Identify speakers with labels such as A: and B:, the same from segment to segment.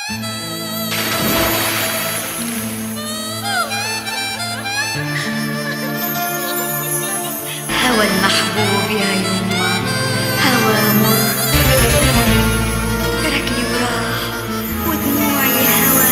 A: هوى المحبوب يا يما هوى مر تركني وراح ودموعي هوى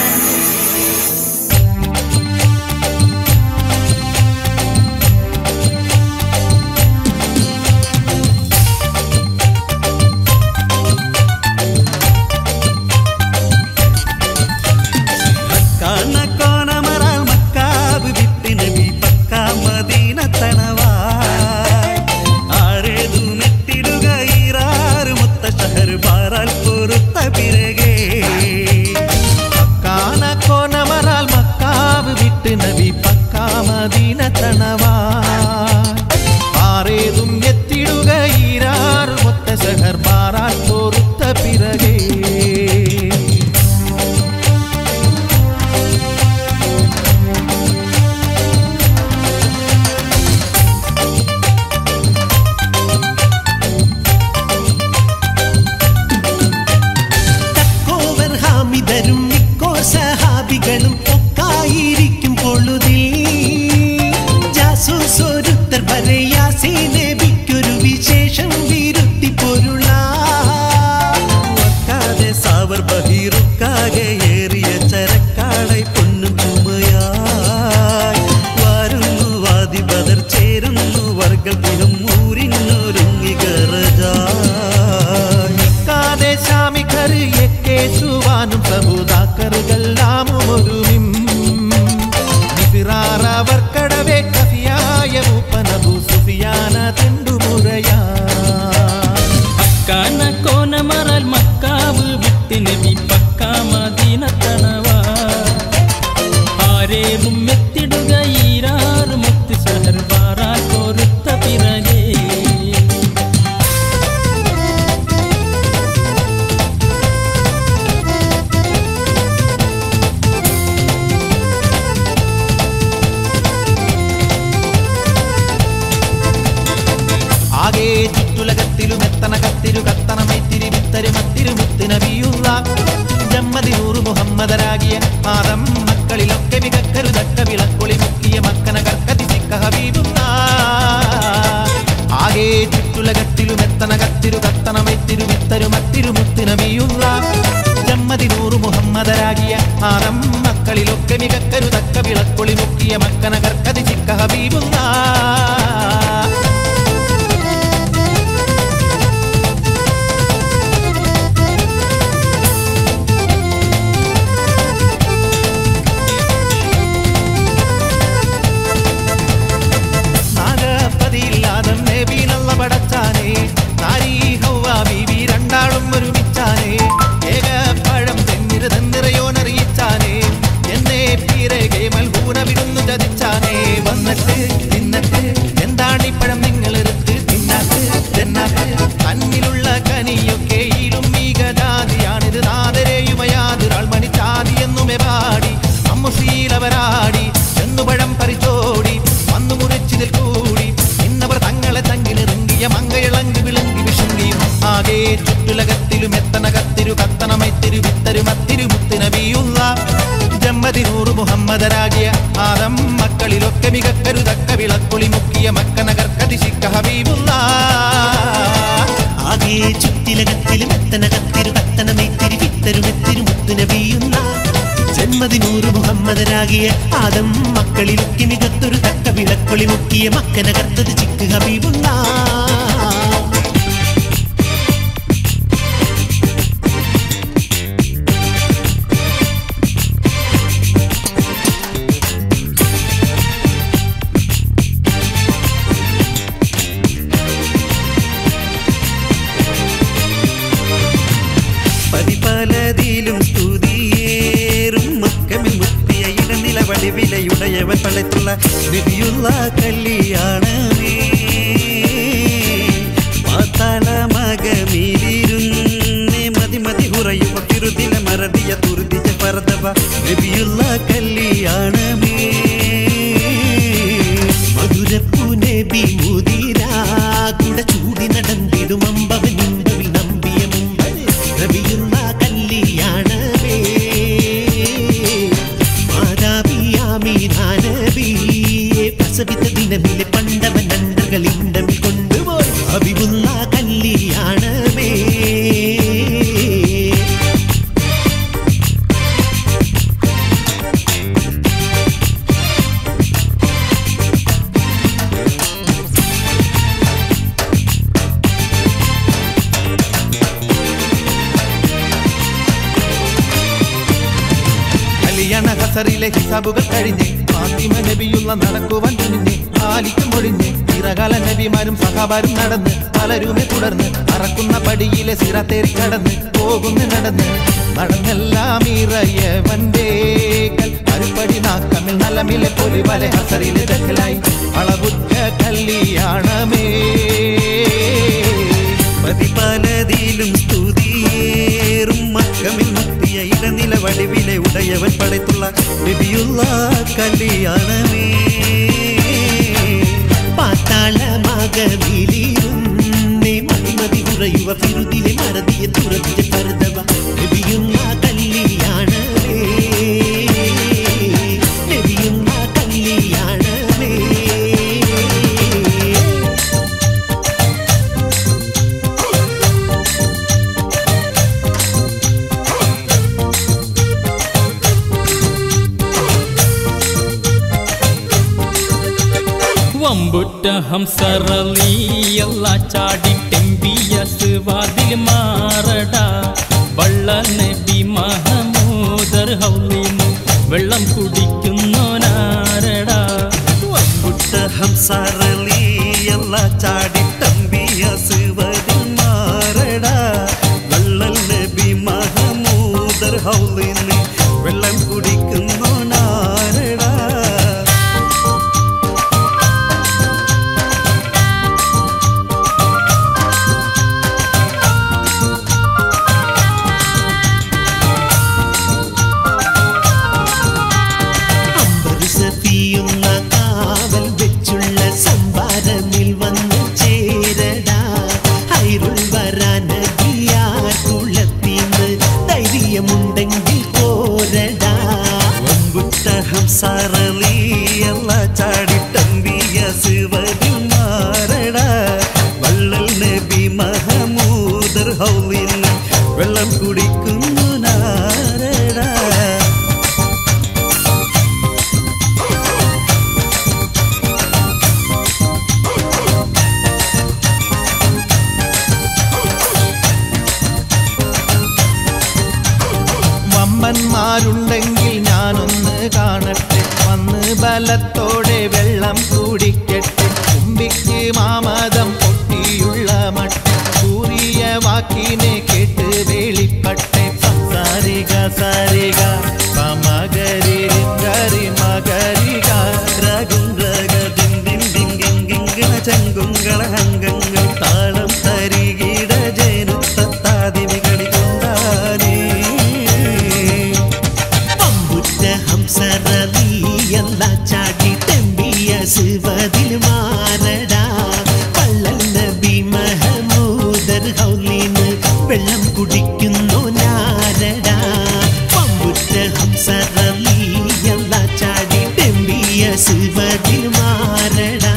B: നബിയുള്ള കല്യാണമേ അസറിലെ ഹിസാബുകൾ കഴിഞ്ഞ് ഫാത്തിമ നബിയുള്ള നടക്കുവാൻ തുനിഞ്ഞ് ആലിക്കും ഒഴിഞ്ഞ് ചിറകാല നബിമാരും സഹാബാരും നടന്ന് പലരുമെ തുടർന്ന് അറക്കുന്ന പടിയിലെ സിറാത്തേറി കടന്ന് പോകുന്നു നടന്നെല്ലാം ഇറയവന്റെ അരുപ്പടി നാക്കമിൽ നലമിലെ പൊലിവലെ അസറിലെ ദഖലായി അളവുറ്റ കല്യാണമേ
C: പതിപലതിലും സ്തുതിയേറും മക്കമിൽ മുത്തിയ ഇടനില വടിവിലെ ഉടയവൻ പടത്തുള്ള നബിയുള്ള കല്യാണമേ പാത്താളമകവിലിരുന്നേ മതിമതി ഉറയുവ ഫിറുതിലെ മറതിയെ തുറതിയെ പരതവ നബിയുള്ള കല്യാണമേ നബിയുള്ള കല്യാണമേ
D: വമ്പുറ്റ ഹംസറലിയല്ല ചാടിട്ടെമ്പിയസ് വാതിൽ മാറട വള്ള നബി മഹമൂദർ ഹൗലിന് വെള്ളം കുടിക്കുന്നോനാരട
C: വമ്പുറ്റ ഹംസറലിയല്ല ചാടിട്ടെമ്പിയസ് വാതിൽ മാറട വള്ള നബി മഹമൂദർ ഹൗലിന് വെള്ളം കുടിക്കുന്നോനാരട കാവൽ വെച്ചുള്ള സംവാദമിൽ വന്നു ചേരടാ ഹൈറുൾ വരാനബിയാർ കുളത്തിന്ന് ധൈര്യമുണ്ടെങ്കിൽ കോരടാ വമ്പുറ്റ ഹംസറലിയല്ല ചാടിട്ടമ്പിയ സിവതിൽ മാറടാ വള്ളൽ നബി മഹമൂദർ ഹൗലിന് വെള്ളം കുടിക്കുന്നു നാരടാ
B: വമ്പന്മാരുണ്ടെങ്കിൽ ഞാനൊന്ന് കാണട്ടെ വന്ന് ബലത്തോടെ വെള്ളം കുടിക്കട്ടെ കുമ്പിക്ക് മാമദം പൊട്ടിയുള്ള മട്ട കൂറിയ വാക്കിനെ കേട്ട് വേളിപ്പട്ടെ സാരിക സാരിക മകരി മകരിക
C: രഗും രഗദിങ്കിങ്കിങ്കിങ്കിങ്കിണ ചങ്കുങ്കള ഹംഗങ്ങൾ താളം തരികിട ജനുത്താതിമികളി കൊണ്ടാനേ പമ്പുറ്റ ഹംസറലിയല്ല ചാടിട്ടെമ്പിയ സിവതിൽ മാറടാ വള്ളൽ നബി മഹമൂദർ ഹൗലിന് വെള്ളം കുടിക്കുന്നു നാരടാ പമ്പുറ്റ ഹംസറലിയല്ല ചാടിട്ടെമ്പിയ സിവതിൽ മാറടാ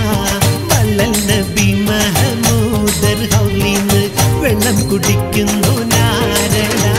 C: വള്ളൽ നബി മഹമൂദർ ഹൗലിന് വെള്ളം കുടിക്കുന്നു നാരടാ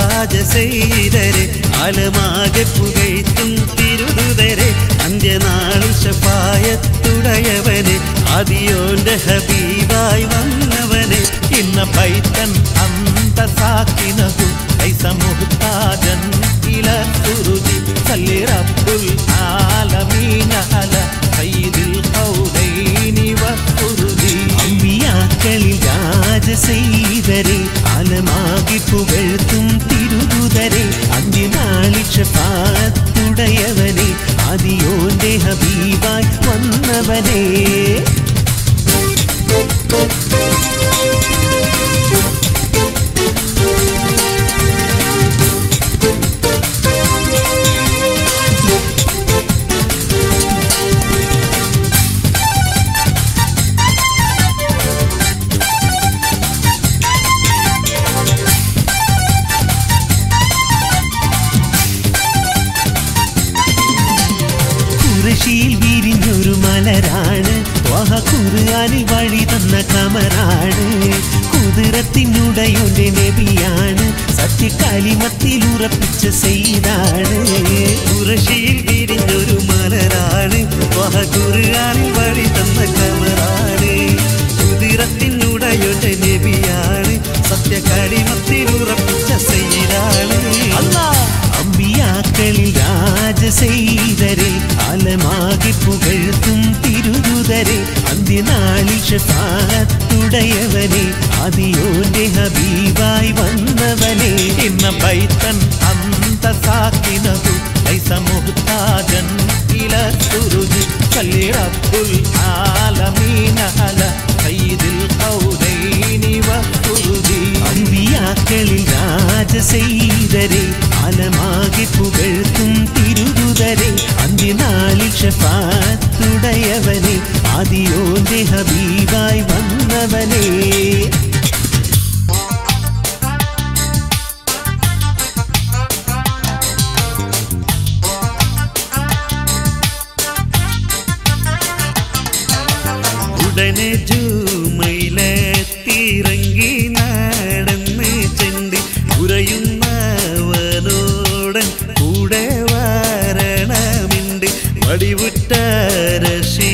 C: രാജസൈതരെ ആലമാകെ പുകഴ്ത്തും തിരുതുതരെ അന്ത്യനാളിൽ ശഫായത്തുടയവനെ ആദിയോന്റെ ഹബീബായി വന്നവനെ
B: ഇന്ന പൈത്തൻ അന്ത സാക്കിനഹു ലൈസ മുഹ്താജൻ ഇല തുറുജി സല്ലി റബ്ബുൽ ആലമീന അല സയ്യിദിൽ ഖൗലൈനി വത്തുറുജി
C: അമ്പിയാക്കളിൽ രാജസൈതരെ ആലമാകെ പുകഴ്ത്തും തിരുതുതരെ അന്ത്യനാളിൽ ശഫാഅത്തുടയവനെ ആദിയോന്റെ ഹബീബായി വന്നവനെ സത്യത്തിനുടയുടെ നബിയാണ്, സത്യകാലിമത്തിൽ ഉറപ്പിച്ച സെയ്താണ്.
B: കുറശിയിൽ വിരിഞ്ഞൊരു മലരാണ്, ഖുർആനിൽ വഴി തന്ന കമറാണ്. കുതിരത്തിനുടയുടെ നബിയാണ്, സത്യകാലിമത്തിൽ ഉറപ്പിച്ച സെയ്താണ്.
C: അമ്പിയാക്കളിൽ രാജസെയ്തരെ ആലമാകെ പുകഴ്ത്തും തിരുദൂതരെ, അന്ത്യനാളിൽ ശഫാഅത്തുടയവനെ ആദിയോന്റെ ഹബീബായി വന്നവനെ.
B: ഇന്ന ബൈതൻ അന്ത സാകിനഹു ലൈസ മുഹ്താജൻ ഇല സുരുജി സല്ലി റബ്ബുൽ ആലമീന അല സയ്യിദിൽ ഖൗലൈനി വഖുരുജി.
C: അമ്പിയാക്കളിൽ രാജസെയ്തരെ ആലമാകെ പുകഴ്ത്തും തിരുദൂതരെ, അന്ത്യനാളിൽ ശഫാഅത്തുടയവനെ ആദിയോന്റെ ഹബീബായി വന്നവനെ.
B: ഉടനെ ജുമൈലത്തിറങ്ങി നടന്ന് ചെണ്ടി ഉറയുന്നവനോടൻ കൂടെ വരണമിണ്ട്. വടിവുറ്റ രശി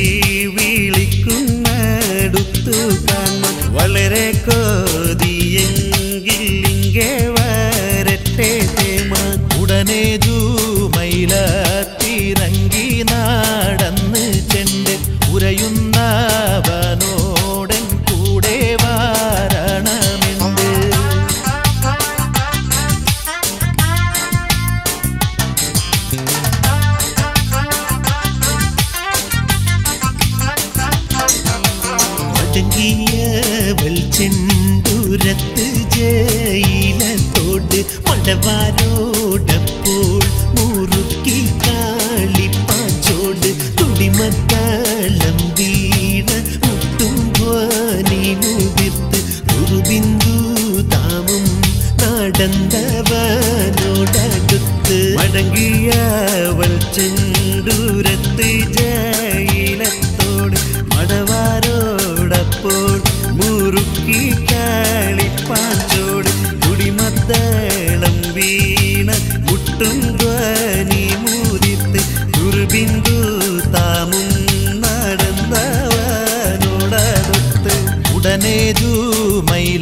B: വിളിക്കുന്നടുത്തു കാണാൻ വളരെ കൊതിയെങ്കിൽ ഇങ്ങേ വരട്ടെ തേമാ.
C: ഉടനെ ജുമൈലത്തിറങ്ങി നടന്ന് ചെണ്ട് ഉറയുന്നവനോടൻ കൂടെ വരണമുണ്ട്. മടങ്ങിയവൾ ചെണ്ടൂരത്ത് ജയിലത്തോട് മടവാരോടപ്പോൾ മുറുക്കി കാളിപ്പാച്ചോട് തുടിമത്താളം വീണ മുട്ടും ധ്വനി മുതിർത്ത് കുറുബിന്ദു താമും നടന്നവനോടടുത്ത്.
B: മടങ്ങിയവൾ ചെണ്ടൂരത്ത് ജയിലത്തോട് മടവാരോടപ്പോൾ മുറുക്കി കാളിപ്പാച്ചോട് കുടിമത്തളം വീണ മുട്ടും ധ്വനി മുതിർത്ത് കുറുബിന്ദു താമും നടന്നവനോടടുത്ത്.
C: ഉടനെ ജുമൈലത്തിറങ്ങി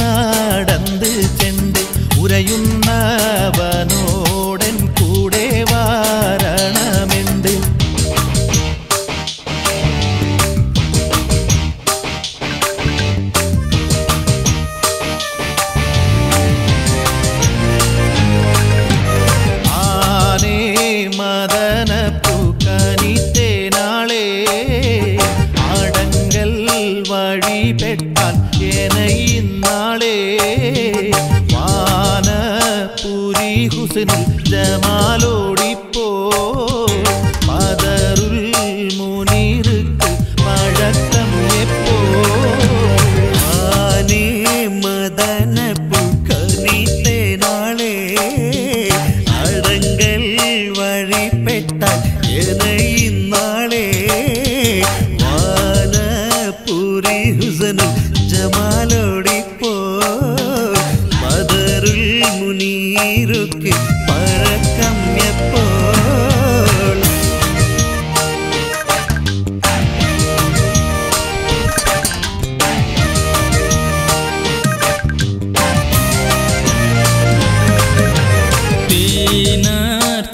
C: നടന്ന് ചെണ്ട് ഉറയുന്നവനോടൻ കൂടെ വരണമുണ്ട്. ആനേ മദന പൂക്കനിത്തേനാളേ ആടങ്കൽ വഴിപ്പെട്ടാൽ എനയിന്നാളേ. വാനപുരി ഹുസ്നിൽ ജമാലോടിപ്പോ മദറുൽ മുനീർക്ക് പഴക്കം എപ്പോ.
B: ആനേ മദന പൂക്കനിത്തേനാളേ അടങ്കൽ വഴിപ്പെട്ടാൽ എനയിന്നാളേ. വാനപുരി ഹുസനുൽ ജമാലോടിപ്പോ മദറുൽ മുനീർക്ക് പഴക്കം എപ്പോൾ.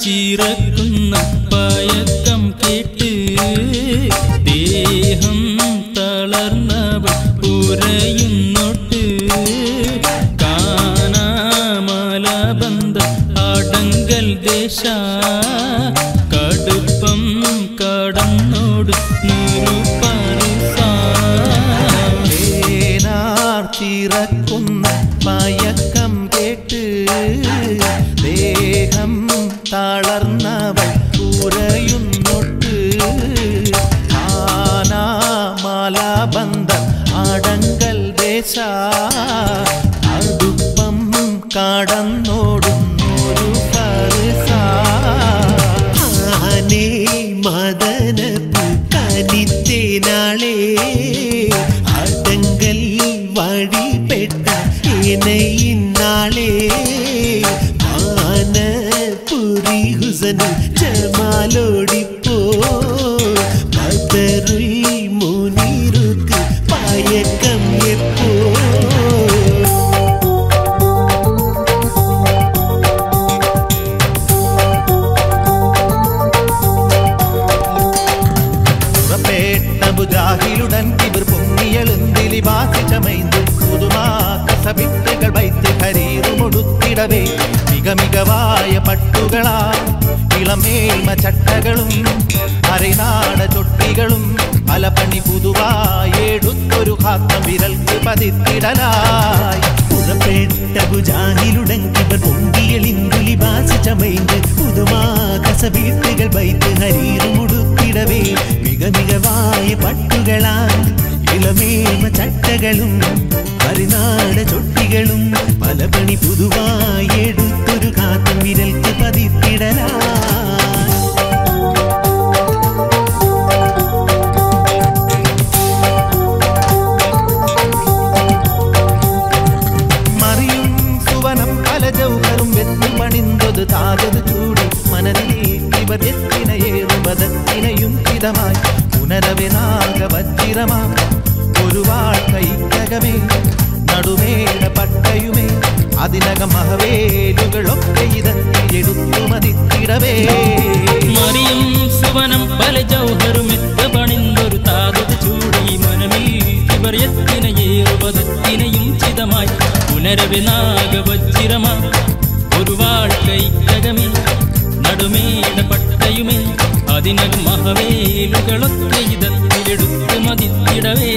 D: ചിറക്കുന്ന പയക്കം കേട്ട് ദേഹം തളർന്നവൾ ഉരയുന്നൊട്ട്. കാനാമലബന്ധ അടങ്കൽ ദേശ കടുപ്പം കടന്നോട്
C: ചിറക്കുന്ന പയക്കം കേട്ട് ദേഹം തളർന്നവൾ ഉറയുന്നൊട്ട്. ആനാമലബന്ധ അടങ്കൽ ദേശ അടുപ്പം കടന്നോടുന്നൊരു പറുസ. ആനേ മദന പൂക്കനിത്തേനാളേ അടങ്കൽ വഴി ഹുസനും ജമാലോടിപ്പോ ബദറുൽ മുനീറുക്ക് പായക്കം എപ്പോ ജാഹിലുടൻ കിബർ പൊങ്ങിയെളുന്തിലി ബാസിച്ചമൈന്തു പുതുമാ കസബിത്തുകൾ വൈത്ത് ഹരീറുമൊടുത്തിടവേ മികമികവായ പട്ടുകളാ ഇളമേൽമ ചട്ടകളും അരനാട ചൊട്ടികളും പലപണി പുതുവായെടുത്തൊരു ഹാത്തം വിരൽക്ക് പതിത്തിടലായി പുറപ്പെട്ട ജാഹിലുടൻ കിബർ പൊങ്ങിയെളിന്തുലി ബാസിച്ചമൈന്ത് പുതുമാ കസബിത്തുകൾ വൈത്ത് ഹരീറുമൊടുത്തിടവേ മികമികവായ പട്ടുകളാ ഇളമേൽമ ചട്ടകളും അരിനാട ചൊട്ടികളും പലപണി പുതുവായി എടുത്തൊരു കാത്തം വിരൽക്ക് പതിത്തിടലാ മറിയും സുവനം പല ജൗഹറും വെത്തുപണിന്തൊത് താകത് ചൂടി മനനിലേ ഇവർ എത്തിനയേറുപതത്തിനയും ചിതമായി പുനരവിനാഗവജ്ജിരമാ ഒരു വാഴ്ക്കൈക്കകമേ നടുമേട പട്ടയുമേ അതിനകം മഹവേലുകളൊക്കെ ഇതെടുത്തു മതിത്തിടവേ
D: മറിയും സുവനം പല ജൗഹറും എത്തുപണിന്തൊരു താകത് ചൂടി മനമിൽ ഇവർ എത്തിനയേറുപതത്തിനയും ചിതമായി പുനരവിനാഗവജ്ജിരമാ ഒരു വാഴ്ക്കൈക്കകമേ നടുമേട പട്ടയുമേ അതിനകം മഹവേലുകളൊക്കെ ഇതെടുത്ത് മതിത്തിടവേ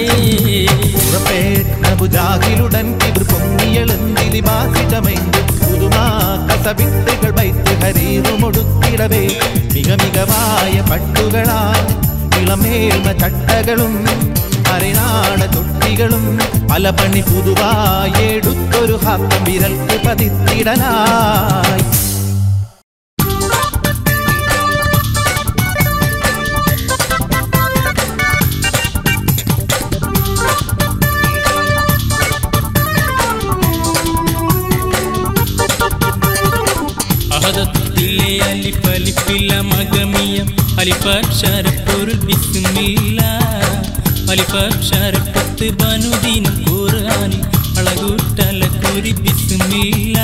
C: ജാഹിലുടൻ കിബർ പൊങ്ങിയെളുന്തിലി ബാസിച്ചമൈന്ത് പുതുമാ കസബിത്തുകൾ വൈത്ത് ഹരീറുമൊടുത്തിടവേ മികമികവായ പട്ടുകളാ ഇളമേൽമ ചട്ടകളും അരനാട തൊട്ടികളും പലപണി പുതുവായെടുത്തൊരു ഹാത്തം വിരൽക്ക് പതിത്തിടലായി
D: അഹദത്തിലെ അലിഫലിഫില മഗമിയം അലിഫക്ഷരപ്പൊരുൾ ബിസ്മില്ല അലിഫക്ഷരപ്പത്ത് ബനുദീനം ഖുർആനിൽ അളകൂട്ടല കുരി ബിസ്മില്ല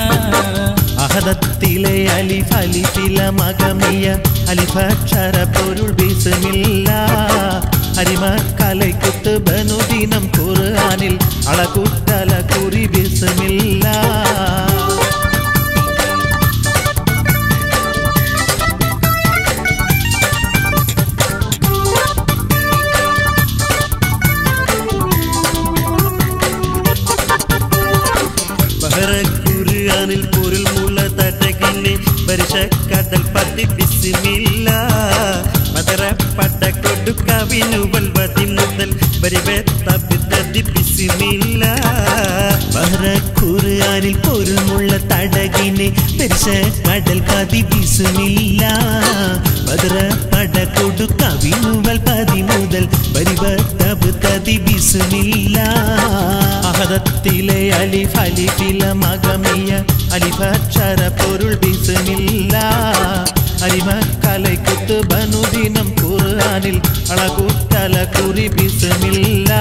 C: അഹദത്തിലെ അലിഫലിഫില മഗമിയ അലിഫക്ഷരപ്പൊരുൾ ബിസ്മില്ല അരിമക്കലൈക്കുത്ത് ബനുദീനം ഖുർആനിൽ അളകൂട്ടല കുരി ബിസ്മില്ല ഖുർആനിൽ പൊരുൾ മുള്ള തടകിനെ പരിശക്കടൽ പതി ബിസ്മില്ല മദറപ്പട കൊടുക്കവിനുവൽ വതി മുതൽ പരിവെത്തബിതതി ബിസ്മില്ല ഖുർആനിൽ പൊരുൾ മുള്ള തടകിനെ പരിശക്കടൽ പതി ബിസ്മില്ല മദറപ്പട കൊടുക്കവിനുവൽ പതി മുതൽ പരിവെത്തബിതതി ബിസ്മില്ല അഹദത്തിലെ അലിഫലിഫില മഗമിയ അലിഫക്ഷര പൊരുൾ ബിസ്മില്ല അരിമക്കലൈക്കുത്ത് ബനുദീനം ഖുർആനിൽ അളകൂട്ടല കുരി ബിസ്മില്ല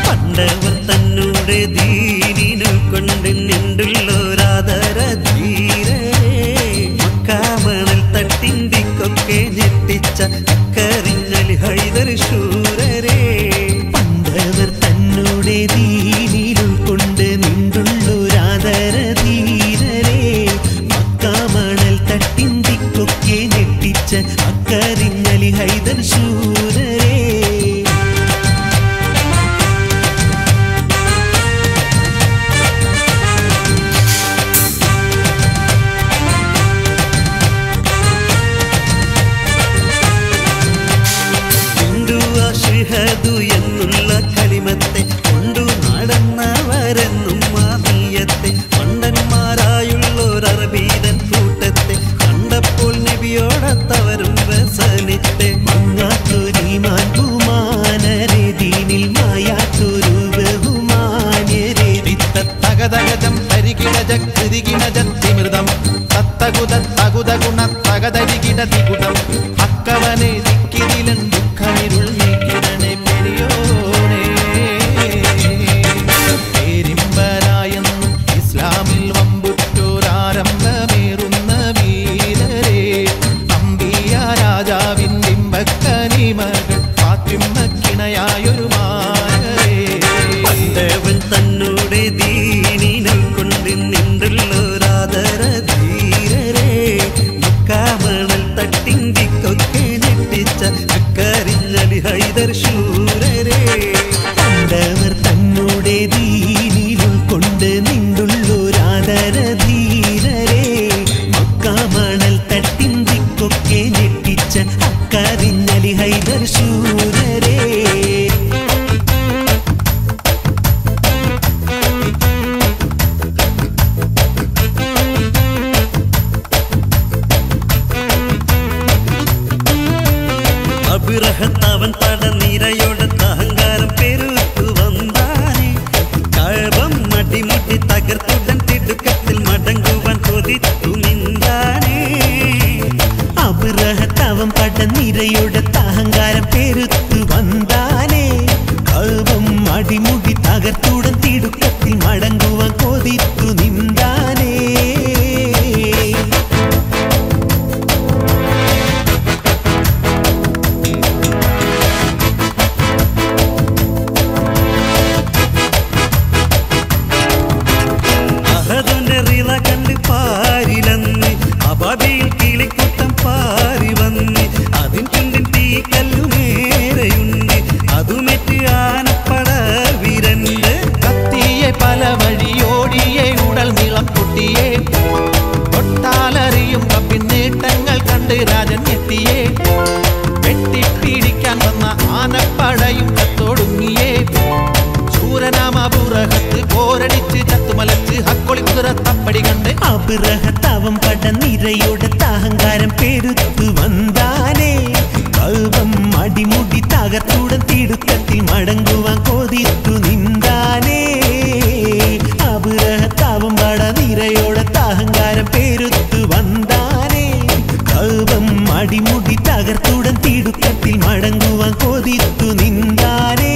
C: പണ്ടവർ തന്നൂടെ ദീനിനു കൊണ്ട് നിണ്ടുള്ളൊരാദര ധീരേ മക്കാമണൽ തട്ടിന്തിക്കൊക്കെ ഞെട്ടിച്ച കറിഞ്ഞലി ഹൈദർ ശൂരരേ പണ്ടവർ തന്നൂടെ ദീനിനു കൊണ്ട് നിണ്ടുള്ളൊരാദര ധീരരേ മക്കാമണൽ തട്ടിന്തിക്കൊക്കെ ഞെട്ടിച്ച അക്കരിഞ്ഞലി ഹൈദർ ശൂരരേ അഷ്ഹദു എന്നുള്ള കലിമത്തെ കൊണ്ടു നടന്നവരെന്നും മാതിയത്തെ മണ്ടന്മാരായുള്ളൊരറബീതൻ കൂട്ടത്തെ കണ്ടപ്പോൾ നബിയോടത്തവരും തകുത തകുത ഗുണ തകതരികിട ദിഗുണം അക്കവനെ ദിക്കിരിലൻ ദുഃഖമിരുൾ നീക്കിടനെ പെരിയോനെ പേരിമ്പരായെന്നും ഇസ്ലാമിൽ വമ്പുറ്റോരാരംഭമേറുന്ന വീരരെ അമ്പിയ രാജാവിൻ ബിംബക്കനിമകൾ ഫാത്തിമക്കിണയായൊരു മാരേ
B: പണ്ടവൻ തന്നോടെ ദീനിനെ കൊണ്ട് നിന്നുള്ളൊരാദര ധീരരെ മുക്കാമണൽ തട്ടിന്തിക്കൊക്കെ ഞെട്ടിച്ച അക്കരിഞ്ഞലി ഹൈദർ ശൂരരെ
C: പണ്ടവർ തന്നോടെ ദീനിൽ കൊണ്ട് നിന്നുള്ളൊരാദര ധീരരെ മക്കാമണൽ തട്ടിന്തിക്കൊക്കെ ഞെട്ടിച്ച അക്കരിഞ്ഞലി ഹൈദർ ശൂരരെ
B: അബ്രഹത്തവൻ പടനിരയോടത്ത് അഹങ്കാരം പെരുത്തു വന്നാനെ കഴവം മടിമുട്ടി തകർത്തുടൻ തിടുക്കത്തിൽ മടങ്ങുവാൻ കൊതിത്തു നിന്നാനേ
C: അബ്രഹത്തവൻ പടനിരയോടത്ത് അഹങ്കാരം പെരുത്തു വന്നാനെ കഴവം മടിമുടി തകർത്തുടൻ തിടുക്കത്തിൽ മടങ്ങുവാൻ കൊതിത്തു നിന്നാനേ
B: കണ്ട് പാരിലന്ന് അബാബിയിൽ കിളിക്കുട്ടം പാറി വന്ന് അതിൻ ചുണ്ടിൽ തീ കല്ലുമേറെയുണ്ട് അതുമെറ്റ് ആനപ്പട വിരണ്ട്
C: കത്തിയെ പല വഴിയോടിയെ ഉടൽ നീളം പൊട്ടിയേ തൊട്ടാലറിയും പിന്നേട്ടങ്ങൾ കണ്ട് രാജൻ എത്തിയേ വെട്ടിപ്പിടിക്കാൻ വന്ന ആനപ്പടയും കത്തൊടുങ്ങിയേ ശൂരനാമ അബുറഹത്ത് പോരടിച്ച് ചത്തുമലച്ച് ഹക്കൊളിക്കുറ തപ്പടി കണ്ട് അബുറഹത്തവൻ പടനിരയുടെ അഹങ്കാരം പെരുത്തു വന്നാനേ കൽവം അടിമുടി തകർത്തുടൻ തിടുക്കത്തിൽ മടങ്ങുവാൻ കൊതിത്തു നിന്താനേ അബുറഹത്തവൻ പടനിരയുടെ അഹങ്കാരം പെരുത്തു വന്നാനേ കൽവം അടിമുടി തകർത്തുടൻ തിടുക്കത്തിൽ മടങ്ങുവാൻ കൊതിത്തു നിന്താനേ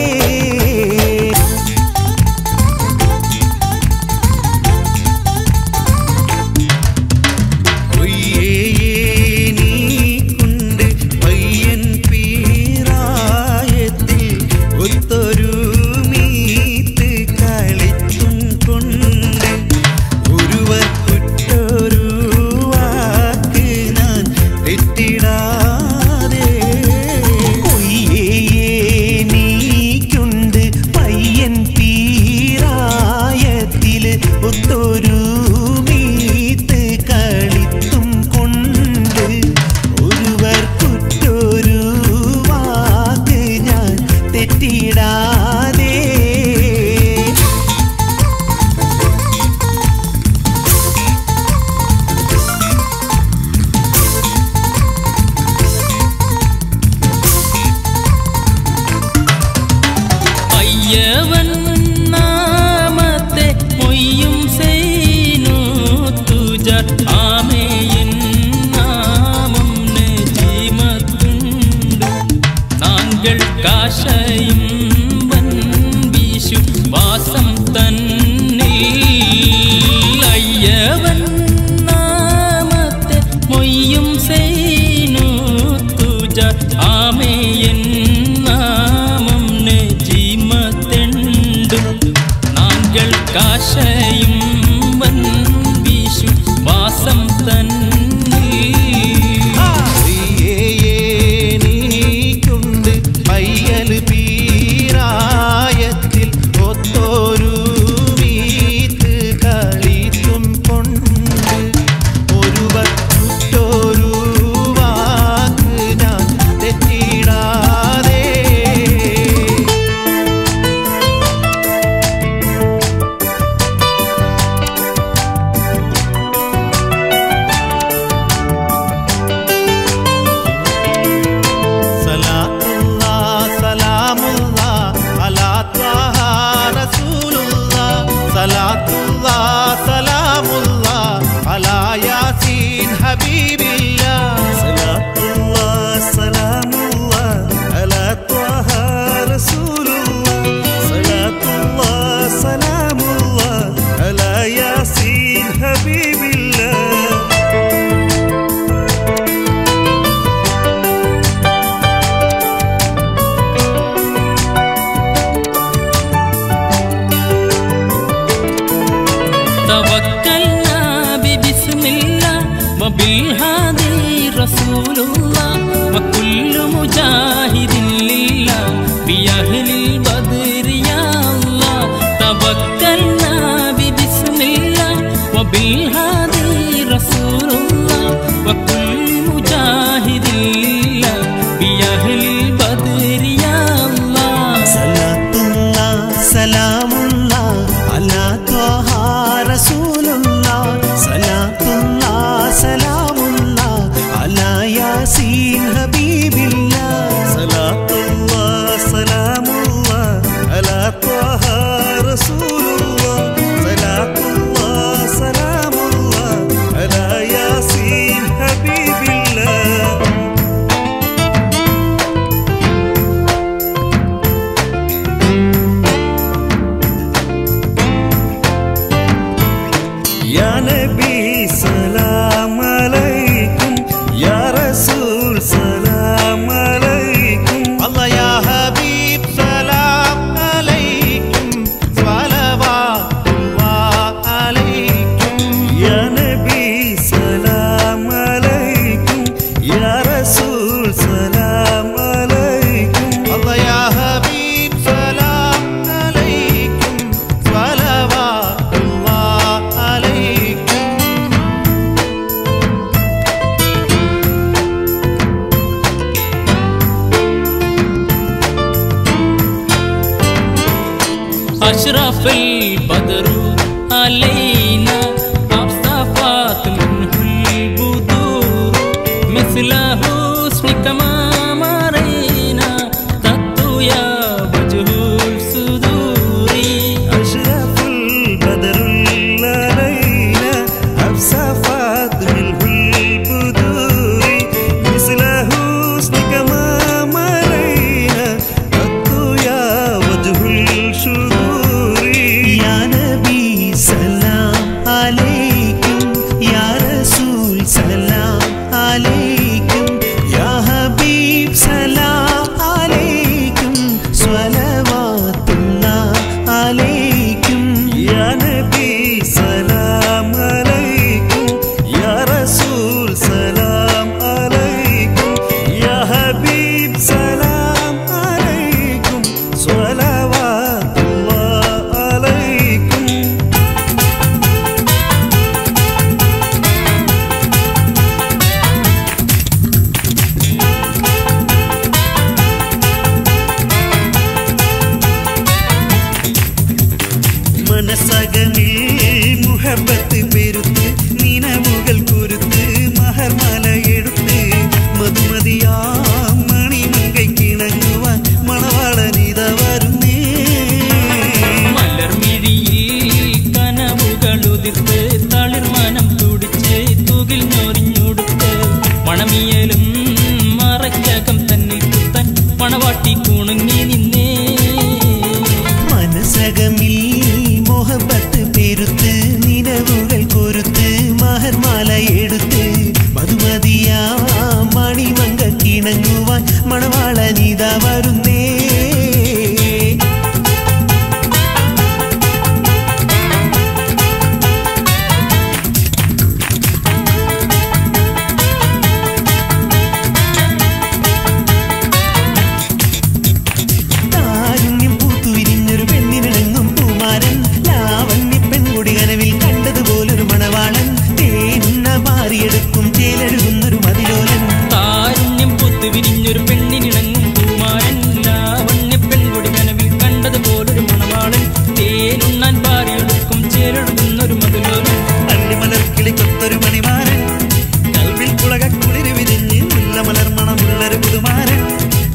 D: കാശയും വൻ വീശു വാസം وبالهادي رسول الله وكل مجاهد لله في أهل البدر يا الله توكلنا ببسم الله وبالهادي رسول الله وكل مجاهد لله في أهل البدر يا الله
C: صلاة الله سلام الله على طه رسول الله صلاة الله سلام الله على ياسين حبيب الله
B: صلاة الله سلام الله على طه رسول الله صلاة الله سلام الله على ياسين حبيب الله يا نبي سلام عليكم يا رسول سلام عليكم
C: الله يا حبيب سلام عليكم صلوات الله عليكم
B: يا نبي سلام عليكم يا رسول سلام عليكم
C: الله يا حبيب سلام عليكم صلوات الله عليكم
D: أشرف البدر علينا أصطفت منه البدور مثل حسنك ما مرينا قط يا وجه الصدور
B: أشرف البدر علينا أبصفت منه البدور مثل حسنك ما مرينا قط يا وجه الشذور
C: يا نبي سلام عليكم يا رسول سلام عليكم يا حبيب سلام عليكم صلوات الله عليكم
B: يا نبي سلام عليكم يا رسول سلام عليكم يا حبيب سلام عليكم صلوات الله عليكم മനസ്സകനിൽ മുഹബത്ത് പെരുത്ത് നിനവുകൾ കുരുത്ത് മഹർമലയെടുത്ത് മധുമതിയാ മണിമങ്കൈ കിണങ്ങുവാൻ മണവാളനിത വരുന്നേ
D: മലർമിഴിയിൽ കനവുകളുതിർത്ത് തളിർമനം തുടിച്ച് തൂകിൽ ഞൊറിഞ്ഞൊടുത്ത് മണമിയലും മറയ്ക്കകം തന്നിൽ കുത്താൻ മണവാട്ടി കുണുങ്ങി നിന്നേ
C: മനസ്സകമിൽ മോഹബത്ത് പെരുത്ത് നിലവുകൾ കൊരുത്ത് മഹർമാല എടുത്ത് മധുമതിയാ മണിമങ്ക കിണങ്ങുവാൻ മണവാളനിത വരുന്നേ താരുണ്യം പൂത്തുവിരിഞ്ഞൊരു പെണ്ണിനിണങ്ങും പൂമാരൻ ലാവണ്യ പെൺകുടി കനവിൽ കണ്ടതുപോലൊരു മണവാളൻ തേനുണ്ണ മാറിയെടുക്കും ചേലെഴുകുന്നൊരു മതിലോലൻ
D: താരുണ്യം പൊത്തു വിരിഞ്ഞൊരു പെണ്ണിനിണങ്ങും പൂമാരൻ ലാവണ്യ പെൺകുടി കനവിൽ കണ്ടതുപോലൊരു മണവാളൻ തേനുണ്ണാൻ പാറിയെടുക്കും ചേരെടുക്കുന്നൊരു മധുലോലൻ
B: അല്ലിമലർക്കിളി കൊത്തൊരു മണിമാരൻ കൽവിൽ കുളകുളിര് വിരിഞ്ഞ് മുല്ലമലർ മണമുള്ളൊരു പുതുമാരൻ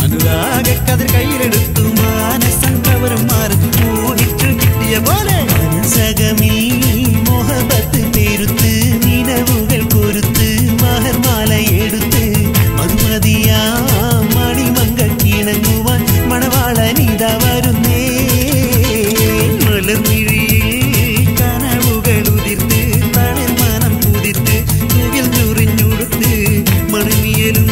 B: അനുരാഗക്കതിർ കയ്യിലെടുത്തു മാനസം കവരന്മാരൻ മോഹിച്ചു കിട്ടിയ പോലെ
C: മനസ്സകമിൽ മോഹബത്ത് പെരുത്ത് നിലവുകൾ കൊരുത്ത് മഹർമാല എടുത്ത് മധുമതിയാ മണിമങ്ക കിണങ്ങുവാൻ മണവാളനിത വരുന്നേ
B: മലർമിഴിയിൽ കനവുകൾ ഉതിർത്ത് തളിർമനം പുതിർത്ത് തൂകിൽ ഞൊറിഞ്ഞുടുത്ത് മണിമിയലും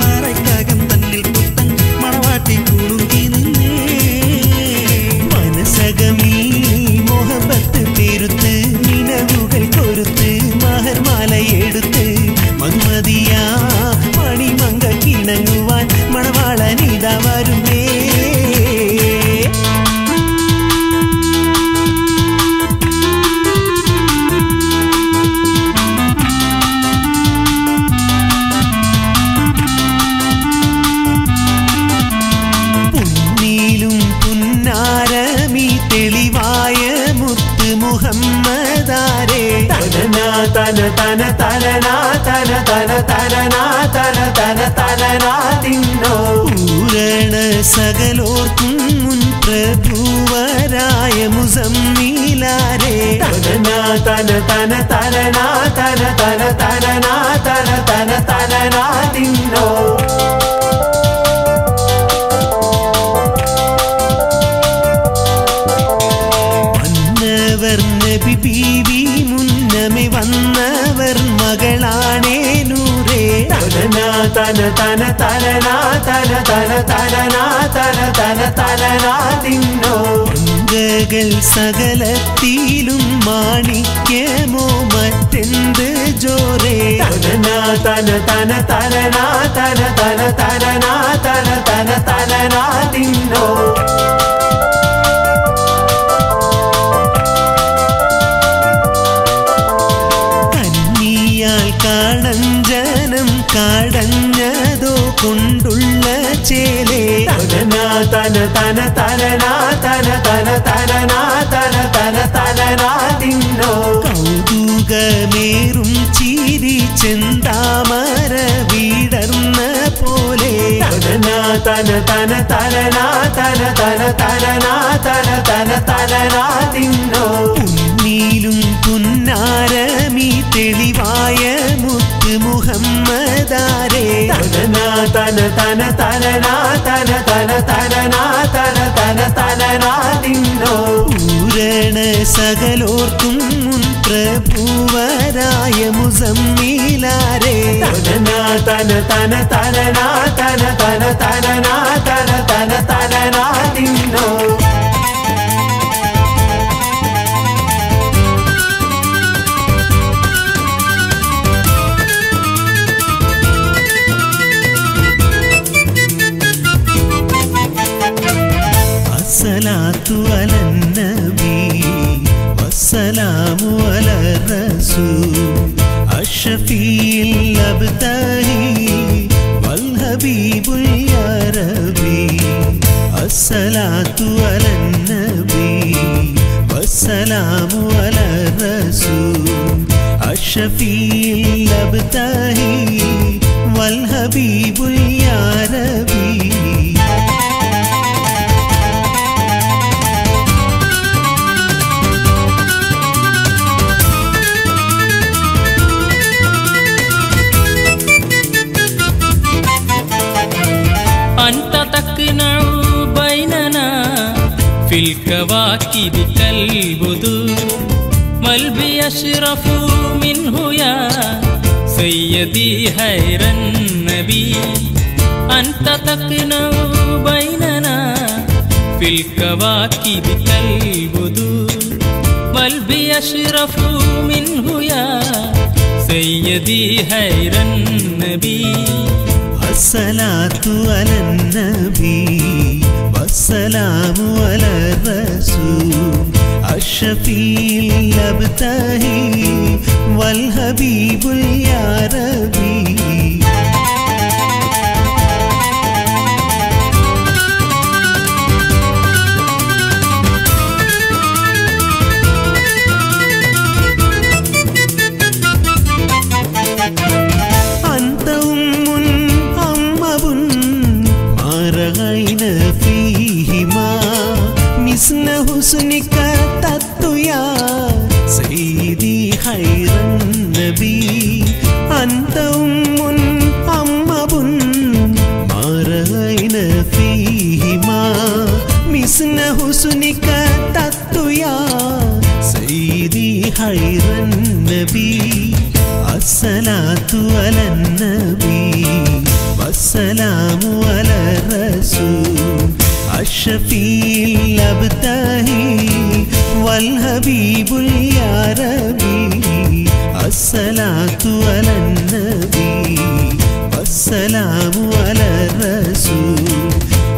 B: മറയ്ക്കകം തന്നിൽ കുത്തൻ മണവാട്ടി കുണുങ്ങി നിന്നേ
C: മനസ്സകമിൽ മോഹബത്ത് പെരുത്ത് നിലവുകൾ കൊരുത്ത് മഹർമാല എടുത്ത്
B: സുമതിയാ മണിമങ്ക കിണങ്ങുവാൻ മണവാളനിതാ വരുന്നേ. പുന്നീലും പുന്നാരമീ തെളിവായ മുത്ത് മുഹമ്മദാരേ. തനനാ തന തന തനനാ തന തന തനനാ തന തന തനനാ തിന്നോ. പൂരണ സകലോർക്കും മുൻ പ്രഭുവരായ മുസമ്മീലാരേ. തനനാ തന തന തനനാ തന തന തനനാ തന തന തനനാ തിന്നോ. നബി ബീവി മുന്നമേ വന്നവർ മകളാണേ നൂറേ. തനനാ തന തന തനനാ തന തന തനനാ തന തന തനനാ തിന്നോ. ഗകൾ സകലത്തിലും മാണിക്യമോ മറ്റെന്ത് ജോറേ. തനനാ തന തന തനനാ തന തന തനനാ തന തന തനനാ തിന്നോ. കാണഞ്ചനം കടഞ്ഞതോ കൊണ്ടുള്ള ചേലേ. തനനാ തന തന തനനാ തന തന തനനാ തന തന തനനാ തിന്നോ. കൗതുകമേറും ചിരി ചെന്താമര വീടർന്ന പോലെ. തനനാ തന തന തനനാ തന തന തനനാ തന തന തനനാ തിന്നോ. പുന്നീലും പുന്നാരമീ തെളിവായ മുത്ത് മുഹമ്മദാരേ. തനനാ തന തന തനനാ തന തന തനനാ തന തന തനനാ തിന്നോ. പൂരണ സകലോർക്കും മുൻ പ്രഭുവരായ മുസമ്മീലാരേ. തനനാ തന തന തനനാ തന തന തനനാ തന തന തനനാ തിന്നോ. الصلاة على النبي والسلام على الرسول الشفيع الأبتهي والحبيب يا ربي. الصلاة على النبي والسلام على الرسول الشفيع الأبتهي والحبيب يا ربي.
D: أنت تقنع بيننا في الكواكب كالبدور والبي أشرف منه يا سيدي خير النبي. أنت تقنع بيننا في الكواكب كالبدور والبي أشرف منه يا سيدي خير النبي. الصلاة على النبي والسلام على الرسول الشفيع الأبتهي والحبيب يا ربي. حسنك تت يا سيدي خير النبي. أنت أم أب ما رأينا فيهما مثل حسنك تت يا سيدي خير النبي. الصلاة على النبي والسلام على الرسول الشفيع الأبتهي والحبيب يا ربي.
B: അസ്സലാത്തു അലന്നബി വസ്സലാമു അലാ റസൂൽ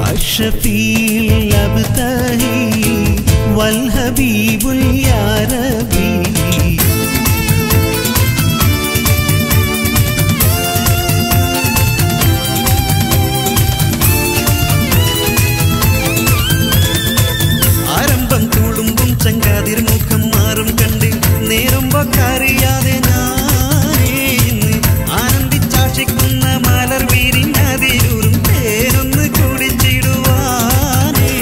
B: അഷ്റഫീൽ അബ്താഹി വൽ ഹബീബുൽ യാ റബി
D: ചങ്കാതിർമുഖം മാറും കണ്ട് നേരുമ്പൊക്കറിയാതെ ഞാനേ ഇന്ന് ആനന്ദിച്ചാക്ഷിക്കുന്ന മലർ വീരിഞ്ഞതിലൂറും തേനൊന്ന് കുടിച്ചിടുവാനേ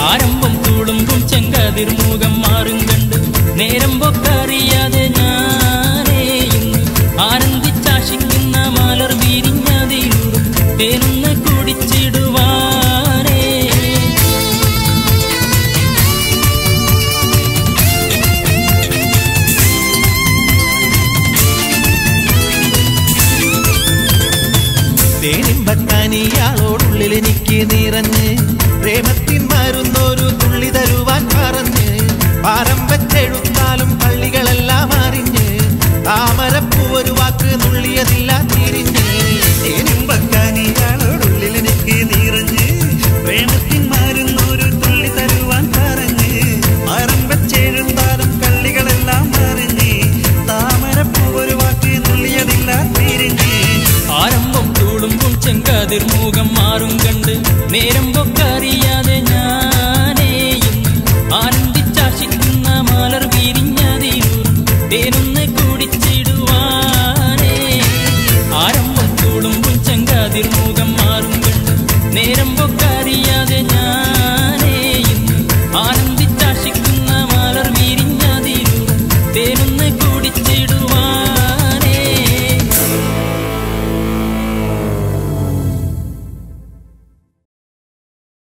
E: ആരംഭം കൂടുമ്പും ചങ്കാതിർമുഖം മാറും കണ്ട് നേരുമ്പൊക്കറിയാതെ ഞാനേ ഇന്ന് ആനന്ദിച്ചാക്ഷിക്കുന്ന മലർ വീരിഞ്ഞതിലൂറും തേനൊന്ന് കുടിച്ചിടുവാനേ
C: തേനിമ്പക്കാനിയാളോടുള്ളിൽ എനിക്ക് നിറഞ്ഞ് പ്രേമത്തിൻ മരുന്നൊരു തുള്ളി തരുവാൻ പറഞ്ഞ് പാരം വെച്ചെഴുത്താലും പള്ളികളെല്ലാം അറിഞ്ഞ് താമരപ്പൂ ഒരു വാക്ക് നുള്ളിയതില്ല തിരിഞ്ഞ്
D: തേനിമ്പക്കാനിയാളോടുള്ളിൽ എനിക്ക് നിറഞ്ഞ് പ്രേമത്തിൻ മരുന്നൊരു തുള്ളി തരുവാൻ പറഞ്ഞ് പാരം വെച്ചെഴുത്താലും പള്ളികളെല്ലാം അറിഞ്ഞ് താമരപ്പൂ ഒരു വാക്ക് നുള്ളിയതില്ല തിരിഞ്ഞ്
E: ആരംഭം കൂടുമ്പും ചെങ്കാതിർമുഖം മാറും കണ്ട് നേരമ്പൊക്കറിയാതെ ഞാനേ ഇന്ന് ആനന്ദിച്ചാശിക്കുന്ന മലർ വിരിഞ്ഞതിലൂറും തേനൊന്ന് കുടിച്ചിടുവാനേ ആരംഭം കൂടുമ്പും ചെങ്കാതിർമുഖം